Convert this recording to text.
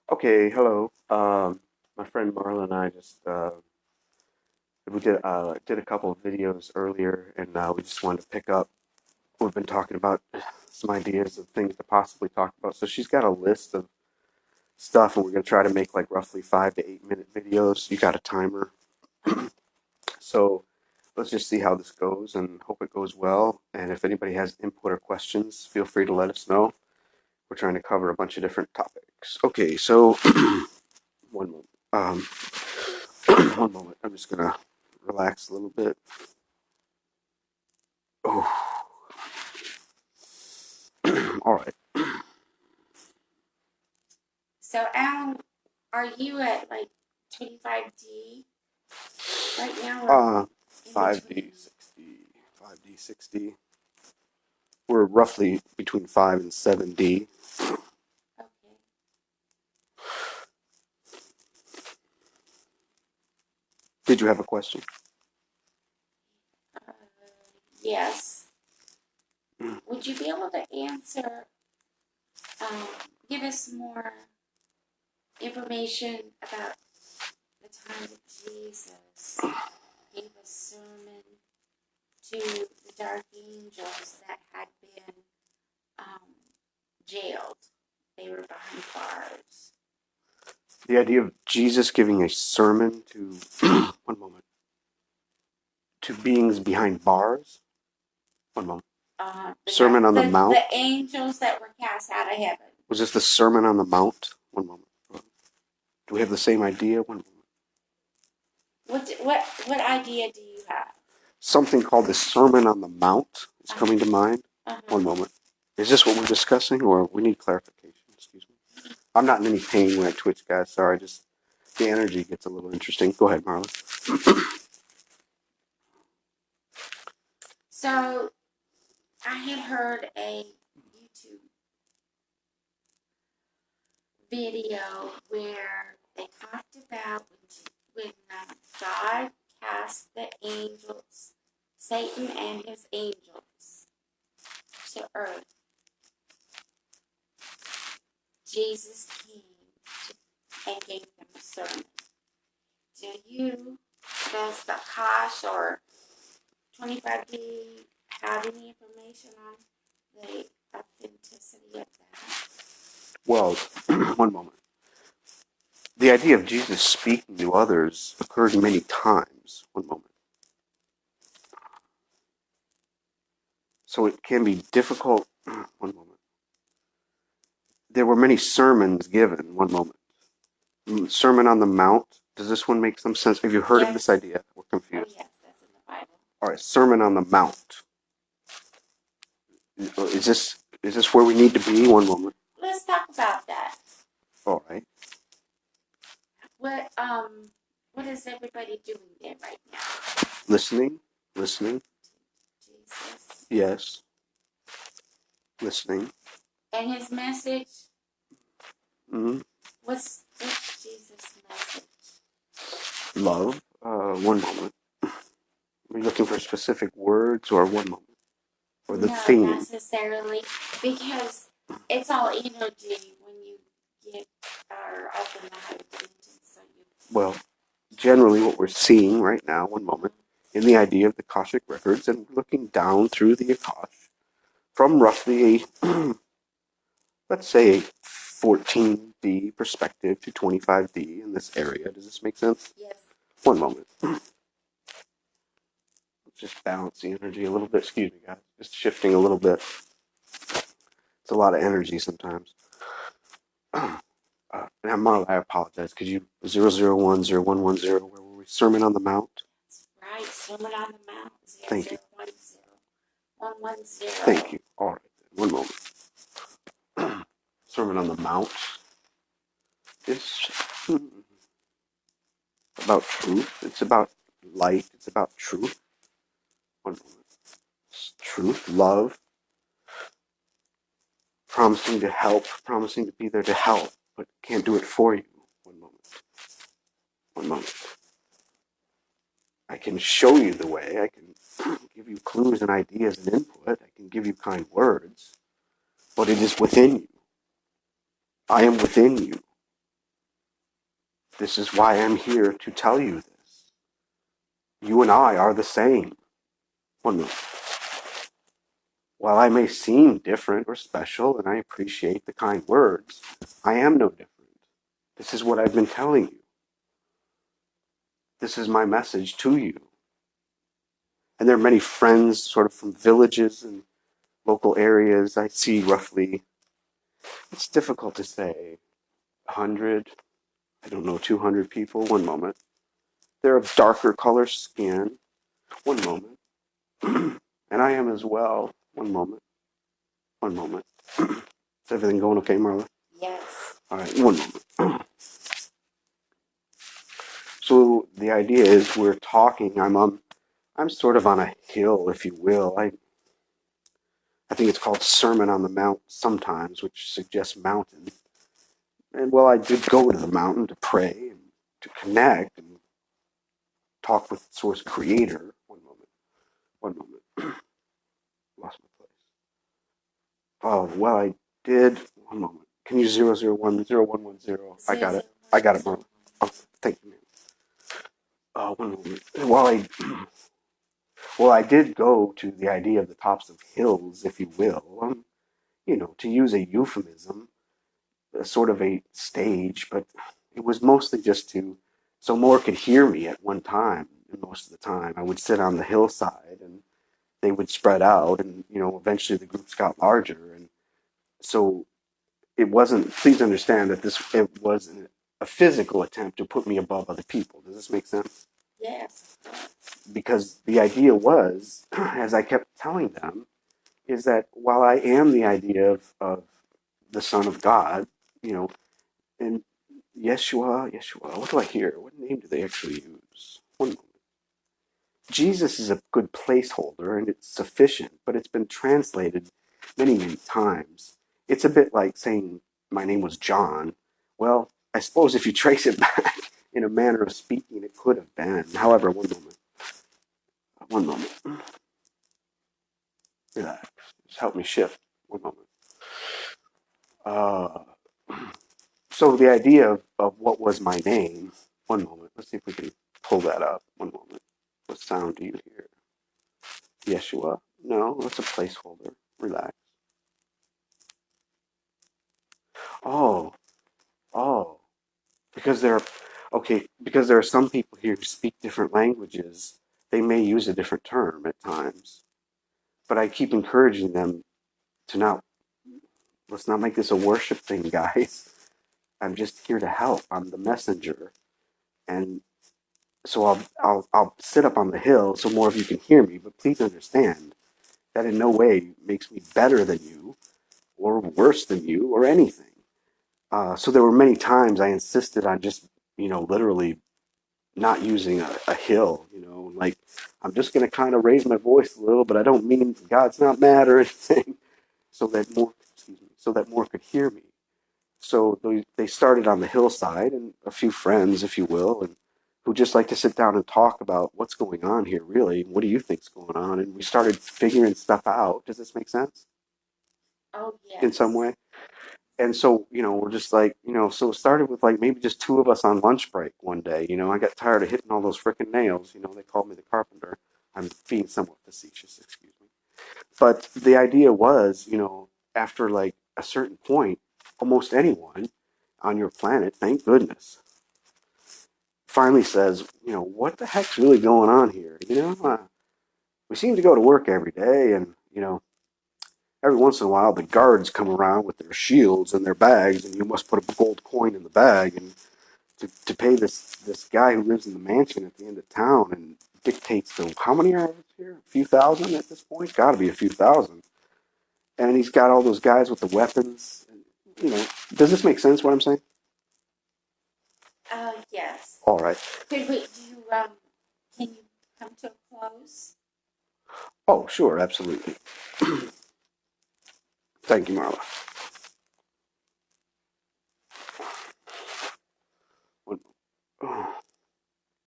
Okay, hello. My friend Marla and I just we did a couple of videos earlier, and we just wanted to pick up. We've been talking about some ideas of things to possibly talk about. So she's got a list of stuff, and we're gonna try to make like roughly 5 to 8 minute videos. You got a timer, so let's just see how this goes, and hope it goes well. And if anybody has input or questions, feel free to let us know. We're trying to cover a bunch of different topics. Okay, so one moment. One moment. I'm just gonna relax a little bit. Oh, all right. So, Alan, are you at like 25D right now or in 5D between? 60, 5D 60. We're roughly between 5 and 7D. Okay. Did you have a question? Uh, yes. Would you be able to answer, um, give us more information about the time that Jesus gave a sermon to the dark angels that had been um, jailed? They were behind bars. The idea of Jesus giving a sermon to, one moment, to beings behind bars? One moment. Sermon on the Mount? The angels that were cast out of heaven. Was this the Sermon on the Mount? One moment. Do we have the same idea? One moment. What idea do you have? Something called the Sermon on the Mount is coming to mind. One moment. Is this what we're discussing, or we need clarification? Excuse me. I'm not in any pain when I twitch, guys. Sorry, just the energy gets a little interesting. Go ahead, Marla. So I had heard a YouTube video where they talked about when God cast the angels, Satan and his angels, to earth. Jesus came and gave them a sermon. Does the Kosh or 25D have any information on the authenticity of that? Well, one moment. The idea of Jesus speaking to others occurred many times. One moment. So it can be difficult. One moment. There were many sermons given. One moment. Sermon on the Mount. Does this one make some sense? Have you heard of this idea? We're confused. Oh, yes, that's in the Bible. All right, Sermon on the Mount. Is this where we need to be? One moment. Let's talk about that. All right. What is everybody doing there right now? Listening. Listening. Jesus. Yes. Listening. And his message? Mm-hmm. What's Jesus' message? Love. One moment. Are you looking for specific words or one moment? Or the theme? Not necessarily, because it's all energy when you get or open the higher dimensions. Well, generally what we're seeing right now, one moment, in the idea of the Akashic records, and looking down through the Akash from roughly a, let's say, a 14D perspective to 25D in this area. Does this make sense? Yes. One moment. Let's just balance the energy a little bit. Excuse me, guys. Just shifting a little bit. It's a lot of energy sometimes. Now, Marla, I apologize. Could you 0010110? Where were we? Sermon on the Mount. Right, Sermon on the Mount. Thank you. 110. Thank you. All right. One moment. Sermon on the Mount is about truth. It's about light. It's about truth. One moment. It's truth, love, promising to help, promising to be there to help, but can't do it for you. One moment. One moment. I can show you the way. I can give you clues and ideas and input. I can give you kind words, but it is within you. I am within you. This is why I'm here to tell you this. You and I are the same. One minute. While I may seem different or special, and I appreciate the kind words, I am no different. This is what I've been telling you. This is my message to you. And there are many friends sort of from villages and local areas. I see roughly, it's difficult to say, 100, I don't know, 200 people. One moment. They're of darker color skin. One moment. And I am as well. One moment. One moment. Is everything going okay, Marla? Yes. All right, one moment. So the idea is we're talking. I'm sort of on a hill, if you will. I think it's called Sermon on the Mount sometimes, which suggests mountain. And well, I did go to the mountain to pray and to connect and talk with Source Creator. One moment. One moment. Lost my place. Oh, well, I did. One moment. Can you 0010110? I got it. I got it, Marla. Oh, thank you, man. One moment. Well, I did go to the idea of the tops of hills, if you will. To use a euphemism, a sort of a stage, but it was mostly just so more could hear me at one time. And most of the time, I would sit on the hillside, and they would spread out, and eventually the groups got larger, and so it wasn't. Please understand that it was a physical attempt to put me above other people. Does this make sense? Yes. Because the idea was, as I kept telling them, is that while I am the idea of the Son of God, and Yeshua, what do I hear? What name do they actually use? One moment. Jesus is a good placeholder and it's sufficient, but it's been translated many, many times. It's a bit like saying my name was John. Well, I suppose if you trace it back in a manner of speaking, it could have been. However, one moment. One moment. Relax. Just help me shift. One moment. Uh, so the idea of what was my name. One moment. Let's see if we can pull that up. One moment. What sound do you hear? Yeshua? No, that's a placeholder. Relax. Oh, oh. Because there are because there are some people here who speak different languages, they may use a different term at times. But I keep encouraging them to not let's not make this a worship thing, guys. I'm just here to help. I'm the messenger. And so I'll sit up on the hill so more of you can hear me, but please understand that in no way makes me better than you or worse than you or anything. So there were many times I insisted on just, literally not using a hill, like I'm just going to kind of raise my voice a little, but I don't mean God's not mad or anything, so that more could hear me. So they started on the hillside, and a few friends, if you will, and who just like to sit down and talk about what's going on here, really. What do you think's going on? And we started figuring stuff out. Does this make sense? Oh, In some yes. way? And so, we're just like, so it started with like maybe just two of us on lunch break one day. I got tired of hitting all those freaking nails. They called me the carpenter. I'm being somewhat facetious, excuse me. But the idea was, after like a certain point, almost anyone on your planet, thank goodness, finally says, what the heck's really going on here? We seem to go to work every day, and, every once in a while the guards come around with their shields and their bags, and you must put a gold coin in the bag and to pay this guy who lives in the mansion at the end of town and dictates to how many are here? A few thousand at this point? Got to be a few thousand. And he's got all those guys with the weapons. Does this make sense? What I'm saying? Yes. All right. Could we, do you, can you come to a close? Oh, sure, absolutely. Thank you, Marla.